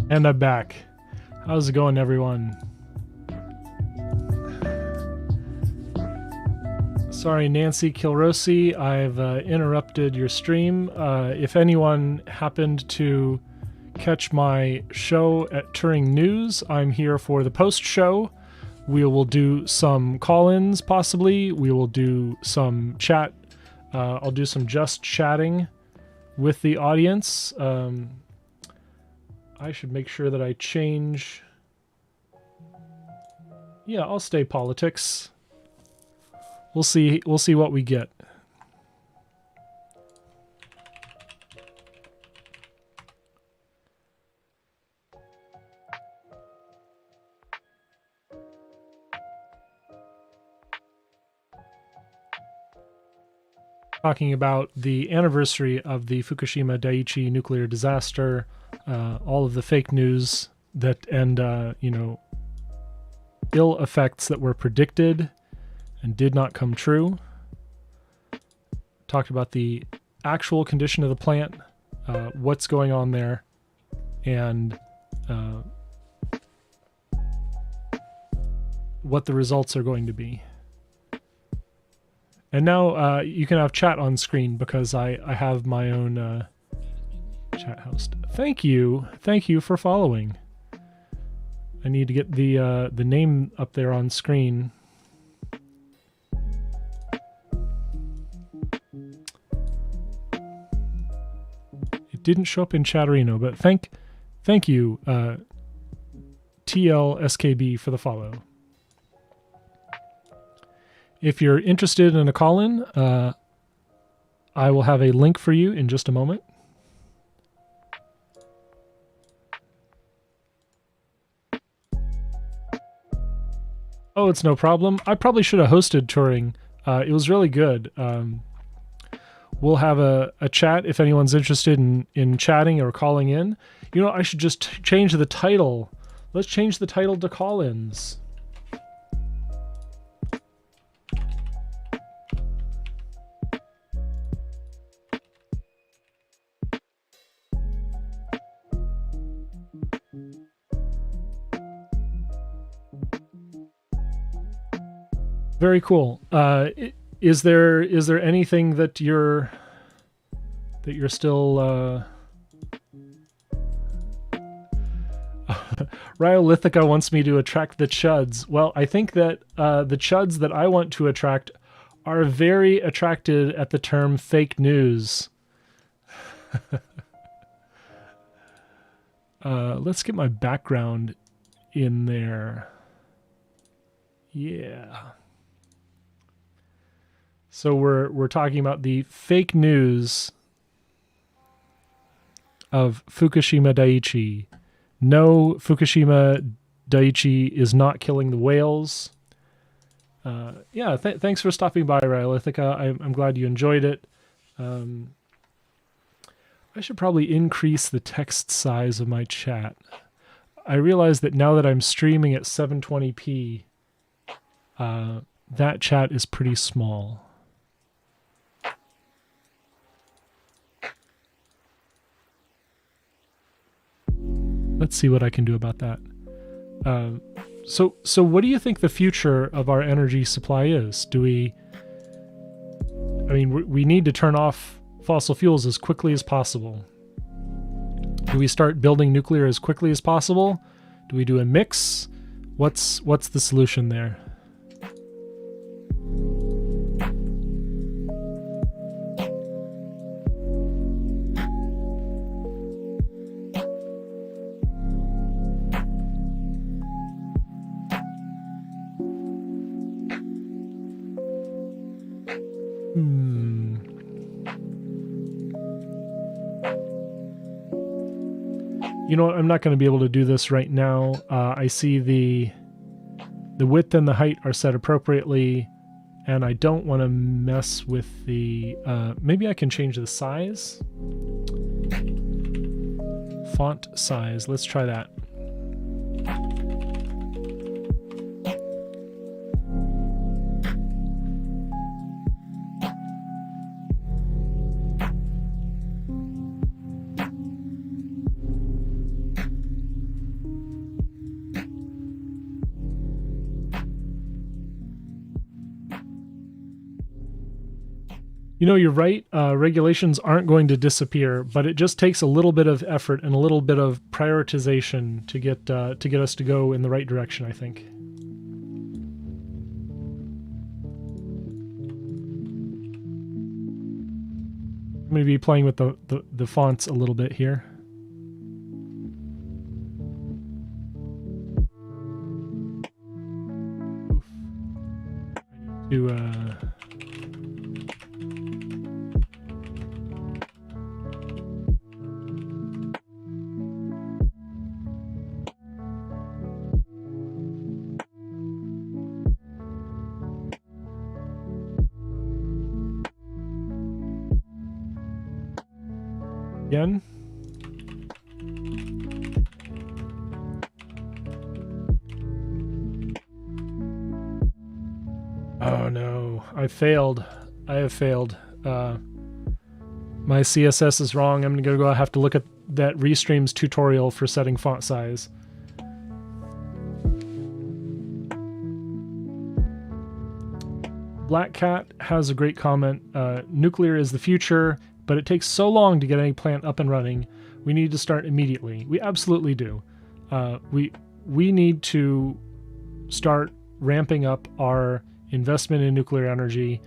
And I'm back. How's it going, everyone? Sorry, Nancy Kilrosi, I've interrupted your stream. If anyone happened to catch my show at Turing News, I'm here for the post-show. We will do some call-ins, possibly. We will do some chat. I'll do some just chatting with the audience. I should make sure that I change. Yeah, I'll stay politics. We'll see what we get. Talking about the anniversary of the Fukushima Daiichi nuclear disaster, all of the fake news that and ill effects that were predicted and did not come true. Talked about the actual condition of the plant, what's going on there, and what the results are going to be. And now you can have chat on screen because I have my own chat host. Thank you for following. I need to get the name up there on screen. It didn't show up in Chatterino, but thank you TLSKB for the follow. If you're interested in a call-in, I will have a link for you in just a moment. Oh, it's no problem. I probably should have hosted Turing. It was really good. We'll have a chat if anyone's interested in chatting or calling in. You know, I should just change the title. Let's change the title to call-ins. Very cool. Is there anything that you're still Rhyolithica wants me to attract the chuds. Well, I think that the chuds that I want to attract are very attracted at the term fake news. Let's get my background in there. Yeah. So we're talking about the fake news of Fukushima Daiichi. No, Fukushima Daiichi is not killing the whales. Yeah, thanks for stopping by, Rhyolithica. I'm glad you enjoyed it. I should probably increase the text size of my chat. I realize that now that I'm streaming at 720p, that chat is pretty small. Let's see what I can do about that. So what do you think the future of our energy supply is? We need to turn off fossil fuels as quickly as possible. Do we start building nuclear as quickly as possible? Do we do a mix? What's the solution there? You know what? I'm not going to be able to do this right now. I see the width and the height are set appropriately, and I don't want to mess with the... maybe I can change the size? Font size. Let's try that. You know, you're right. Regulations aren't going to disappear, but it just takes a little bit of effort and a little bit of prioritization to get us to go in the right direction, I think. I'm going to be playing with the fonts a little bit here. To again. Oh no, I failed. I have failed. My CSS is wrong. I'm gonna have to look at that Restreams tutorial for setting font size. Black Cat has a great comment. Nuclear is the future, but it takes so long to get any plant up and running. We need to start immediately. We absolutely do. We need to start ramping up our investment in nuclear energy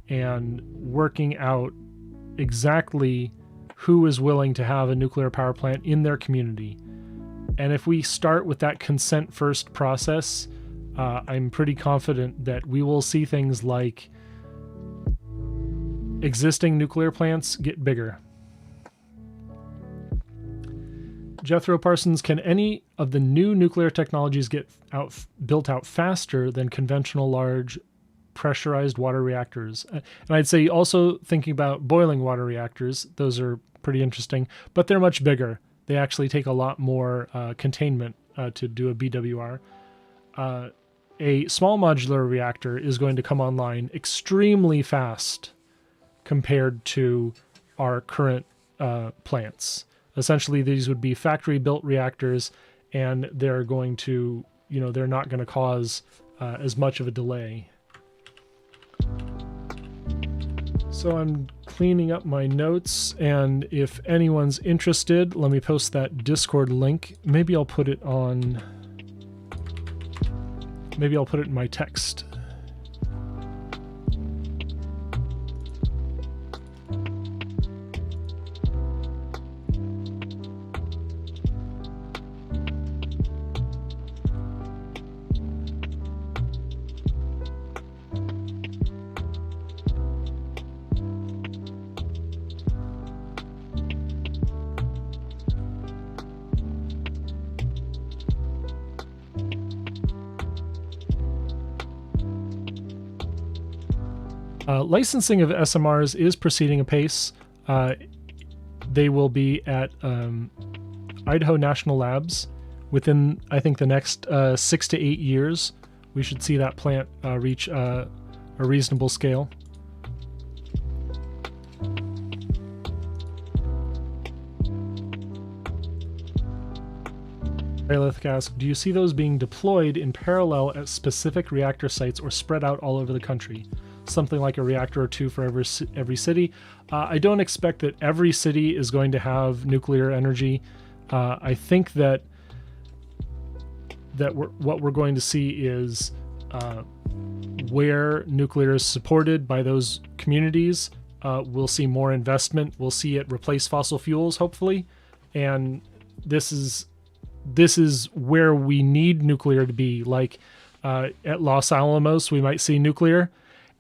and working out exactly who is willing to have a nuclear power plant in their community. And if we start with that consent first process, I'm pretty confident that we will see things like existing nuclear plants get bigger. Jethro Parsons, can any of the new nuclear technologies get built out faster than conventional large pressurized water reactors? And I'd say also thinking about boiling water reactors, those are pretty interesting, but they're much bigger. They actually take a lot more containment to do a BWR. A small modular reactor is going to come online extremely fast compared to our current plants. Essentially, these would be factory-built reactors, and they're going to, they're not going to cause as much of a delay. So I'm cleaning up my notes, and if anyone's interested, let me post that Discord link. Maybe I'll put it in my text. Licensing of SMRs is proceeding apace. They will be at Idaho National Labs within, I think, the next 6 to 8 years. We should see that plant reach a reasonable scale. Rayleigh asks, do you see those being deployed in parallel at specific reactor sites or spread out all over the country? Something like a reactor or two for every city. I don't expect that every city is going to have nuclear energy. I think that what we're going to see is where nuclear is supported by those communities, we'll see more investment. We'll see it replace fossil fuels, hopefully. And this is where we need nuclear to be. Like at Los Alamos, we might see nuclear,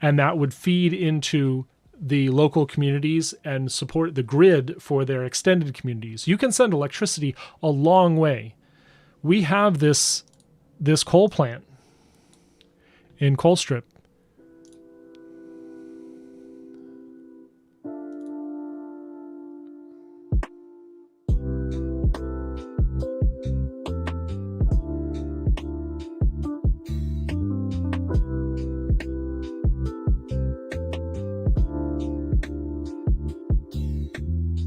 and that would feed into the local communities and support the grid for their extended communities. You can send electricity a long way. We have this coal plant in Colstrip.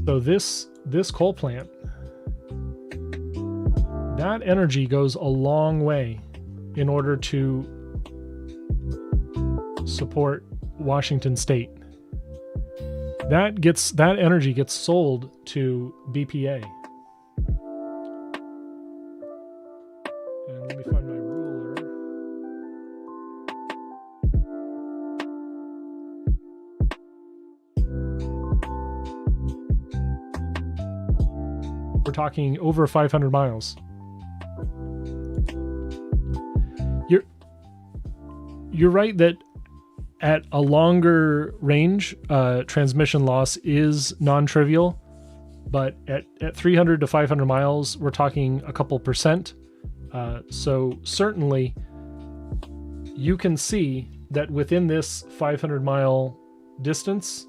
So this coal plant, that energy goes a long way in order to support Washington State. that energy gets sold to BPA. And let me find my ruler. We're talking over 500 miles. You're right that at a longer range, transmission loss is non-trivial, but at 300 to 500 miles, we're talking a couple percent. So certainly, you can see that within this 500-mile distance,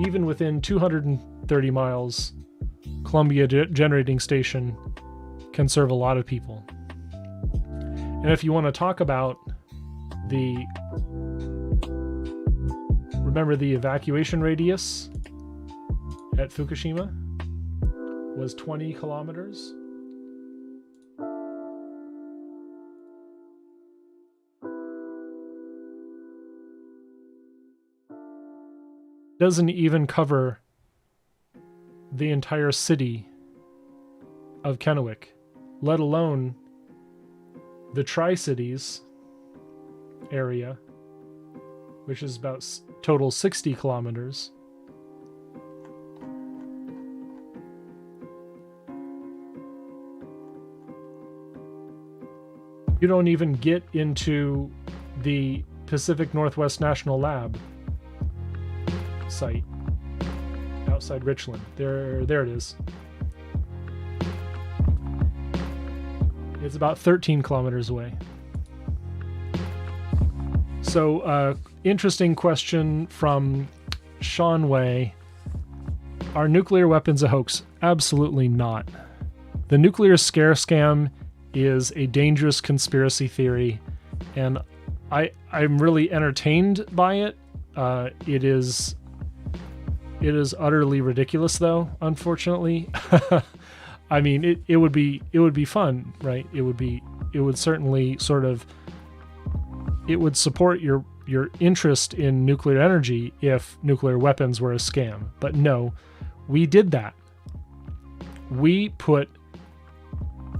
even within 230 miles, Columbia Generating Station can serve a lot of people. And if you want to talk about remember the evacuation radius at Fukushima was 20 kilometers. Doesn't even cover the entire city of Kennewick, let alone the Tri-Cities area, which is about total 60 kilometers. You don't even get into the Pacific Northwest National Lab site outside Richland. There it is. It's about 13 kilometers away. So, interesting question from Sean Way. Are nuclear weapons a hoax? Absolutely not. The nuclear scare scam is a dangerous conspiracy theory, and I'm really entertained by it. It is utterly ridiculous, though, unfortunately. I mean, it would be fun, right? It would certainly sort of, it would support your interest in nuclear energy if nuclear weapons were a scam. But no, we did that. We put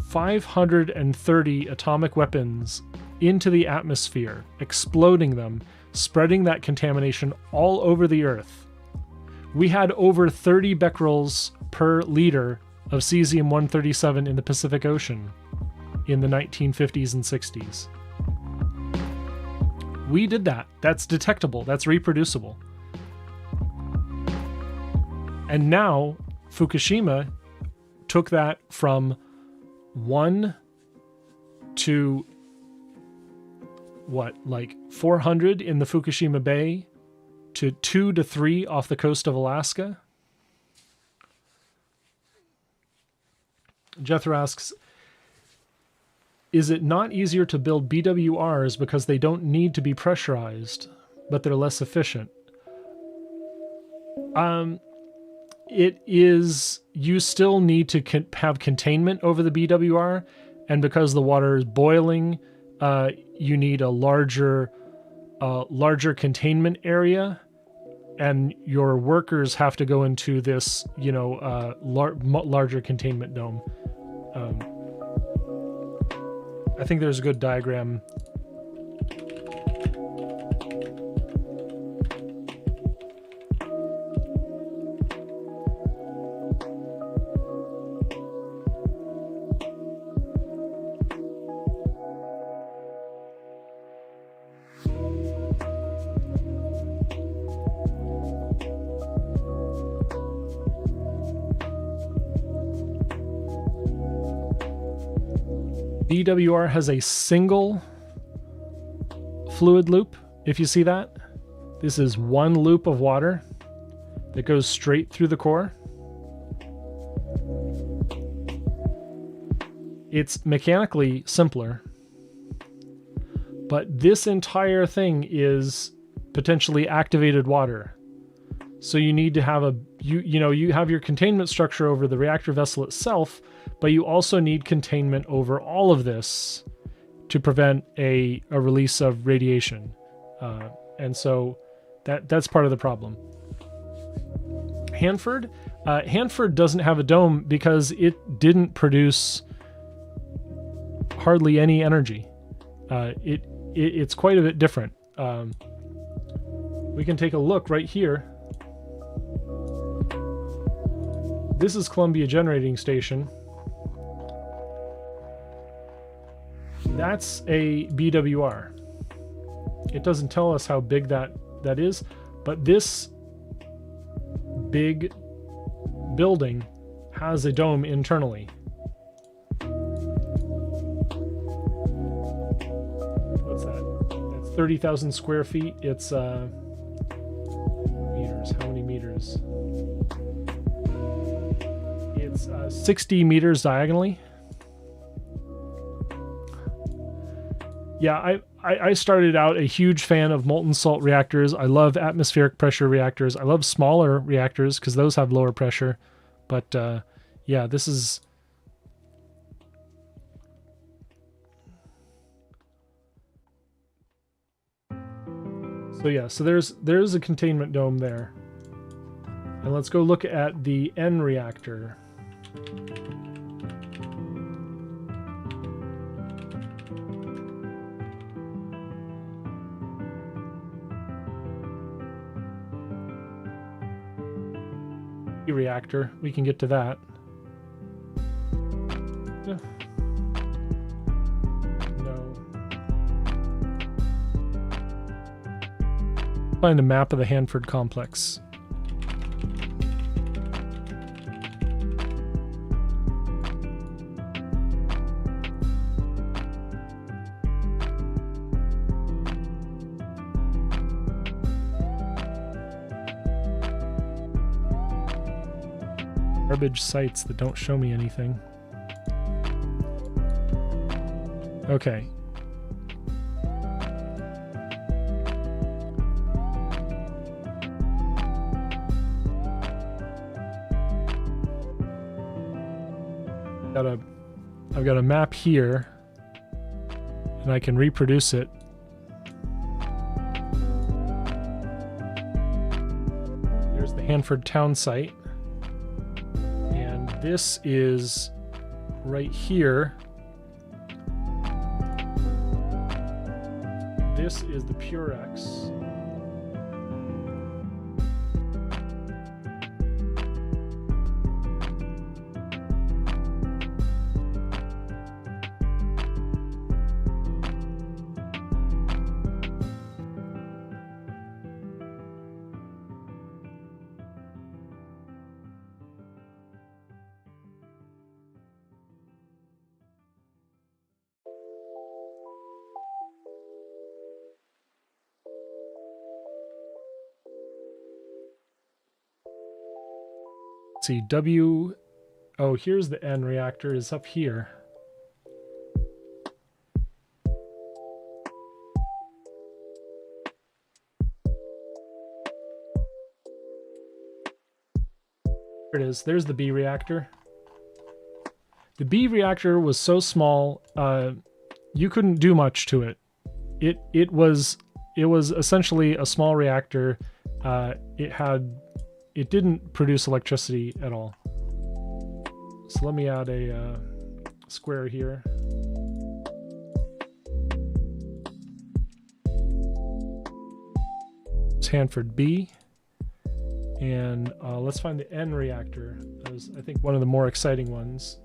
530 atomic weapons into the atmosphere, exploding them, spreading that contamination all over the Earth. We had over 30 becquerels per liter of cesium-137 in the Pacific Ocean in the 1950s and 60s. We did that. That's detectable. That's reproducible. And now Fukushima took that from 1 to 400 in the Fukushima Bay to 2 to 3 off the coast of Alaska. Jethro asks, is it not easier to build BWRs because they don't need to be pressurized, but they're less efficient? It is, you still need to have containment over the BWR, and because the water is boiling, you need a larger containment area, and your workers have to go into this, larger containment dome. I think there's a good diagram. BWR has a single fluid loop, if you see that. This is one loop of water that goes straight through the core. It's mechanically simpler, but this entire thing is potentially activated water. So you need to have you have your containment structure over the reactor vessel itself, but you also need containment over all of this to prevent a release of radiation. And so that's part of the problem. Hanford doesn't have a dome because it didn't produce hardly any energy. It's quite a bit different. We can take a look right here. This is Columbia Generating Station. That's a BWR. It doesn't tell us how big that is, but this big building has a dome internally. What's that? That's 30,000 square feet. It's meters. How many meters? It's 60 meters diagonally. Yeah, I started out a huge fan of molten salt reactors. I love atmospheric pressure reactors. I love smaller reactors because those have lower pressure. But yeah, this is... So yeah, so there's a containment dome there. And let's go look at the N reactor. Reactor, we can get to that. Yeah. No. Find a map of the Hanford complex. Garbage sites that don't show me anything. Okay. I've got a map here, and I can reproduce it. There's the Hanford town site. This is right here. This is the Purex. See, oh, here's the N reactor, is up here. There it is. There's the B reactor. The B reactor was so small, you couldn't do much to it. It was essentially a small reactor. It didn't produce electricity at all. So let me add a square here. It's Hanford B. And let's find the N reactor. That was, I think, one of the more exciting ones.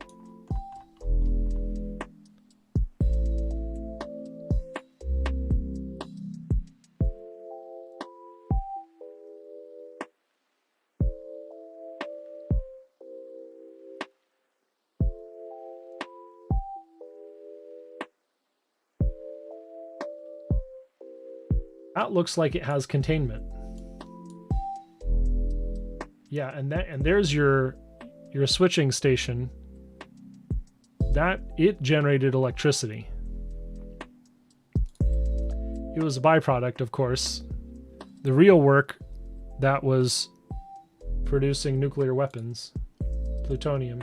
That looks like it has containment. Yeah, and there's your switching station. That it generated electricity. It was a byproduct, of course. The real work, that was producing nuclear weapons, plutonium.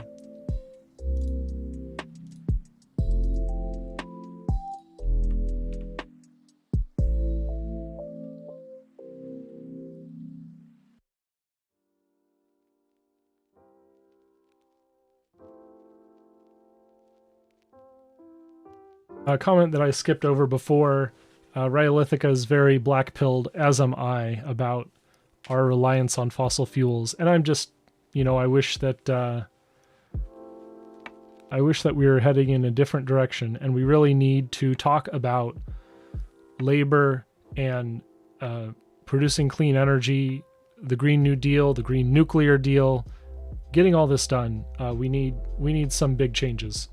A comment that I skipped over before. Rhyolithica is very black-pilled, as am I, about our reliance on fossil fuels. And I'm just, I wish that we were heading in a different direction, and we really need to talk about labor and producing clean energy, the Green New Deal, the Green Nuclear Deal, getting all this done. We need some big changes.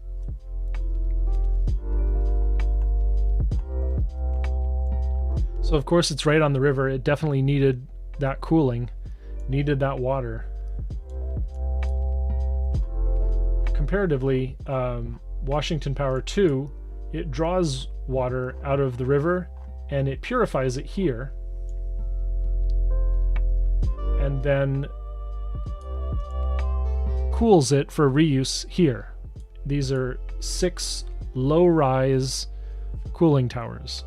So of course it's right on the river. It definitely needed that cooling, needed that water. Comparatively, Washington Power 2, it draws water out of the river and it purifies it here, and then cools it for reuse here. These are 6 low-rise cooling towers.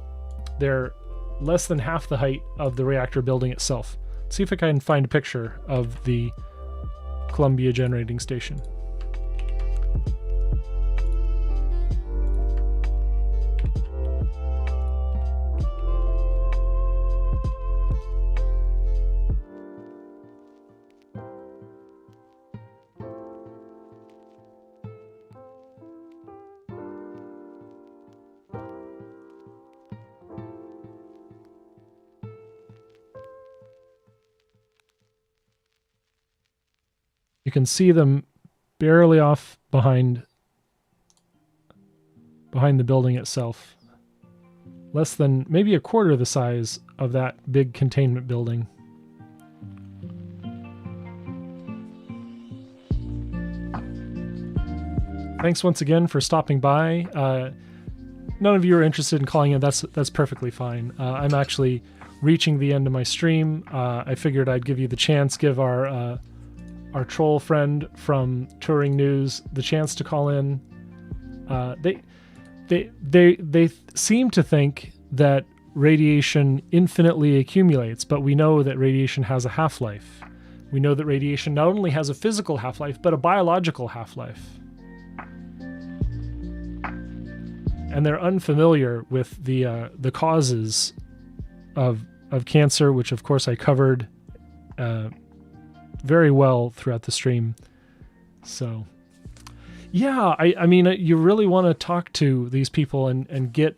They're less than half the height of the reactor building itself. Let's see if I can find a picture of the Columbia Generating Station. You can see them barely off behind the building itself. Less than maybe a quarter the size of that big containment building. Thanks once again for stopping by. None of you are interested in calling in. That's perfectly fine. I'm actually reaching the end of my stream. I figured I'd give you the chance, give our troll friend from Touring News the chance to call in. They seem to think that radiation infinitely accumulates, but we know that radiation has a half-life. We know that radiation not only has a physical half-life, but a biological half-life. And they're unfamiliar with the causes of cancer, which of course I covered very well throughout the stream. So yeah, I mean, you really want to talk to these people and get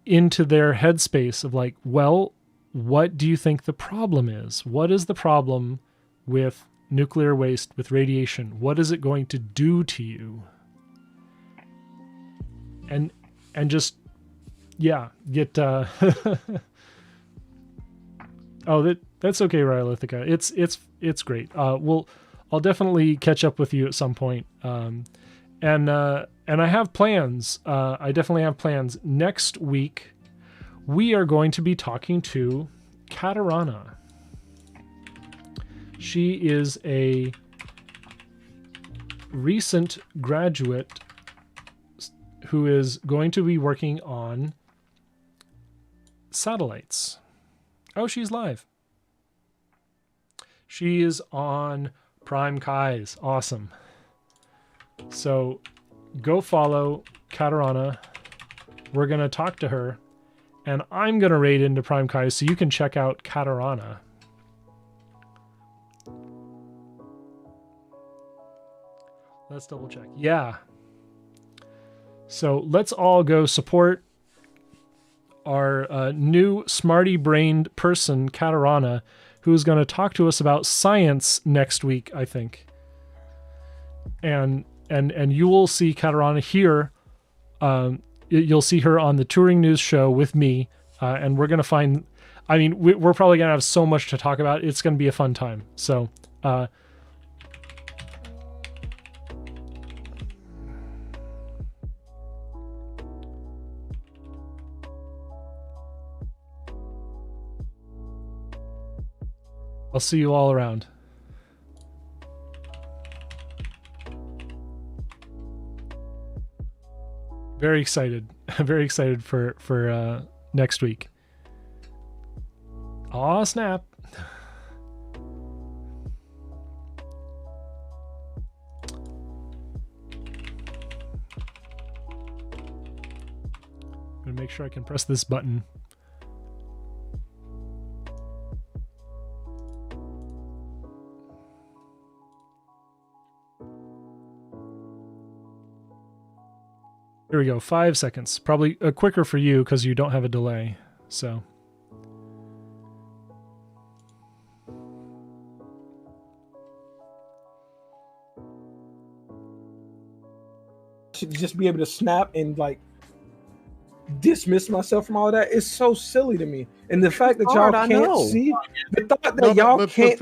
into their headspace of like, well, what do you think the problem is? What is the problem with nuclear waste, with radiation? What is it going to do to you? And just, yeah, get oh, that's okay, Rhyolithica. It's great. I'll definitely catch up with you at some point. And I have plans. I definitely have plans. Next week, we are going to be talking to Katarana. She is a recent graduate who is going to be working on satellites. Oh, she's live. She is on Prime Kai's. Awesome. So go follow Katarana. We're going to talk to her, and I'm going to raid into Prime Kai's so you can check out Katarana. Let's double check. Yeah. So let's all go support our new smarty-brained person, Katarana, who's going to talk to us about science next week, I think. And you will see Katarana here. You'll see her on the Touring News show with me, and we're going to find... I mean, we're probably going to have so much to talk about. It's going to be a fun time. So... I'll see you all around. Very excited. Very excited for next week. Aw, snap. make sure I can press this button. Here we go, 5 seconds. Probably quicker for you because you don't have a delay. So. Should just be able to snap and like dismiss myself from all that is so silly to me. And the fact that y'all can't see, the thought that y'all can't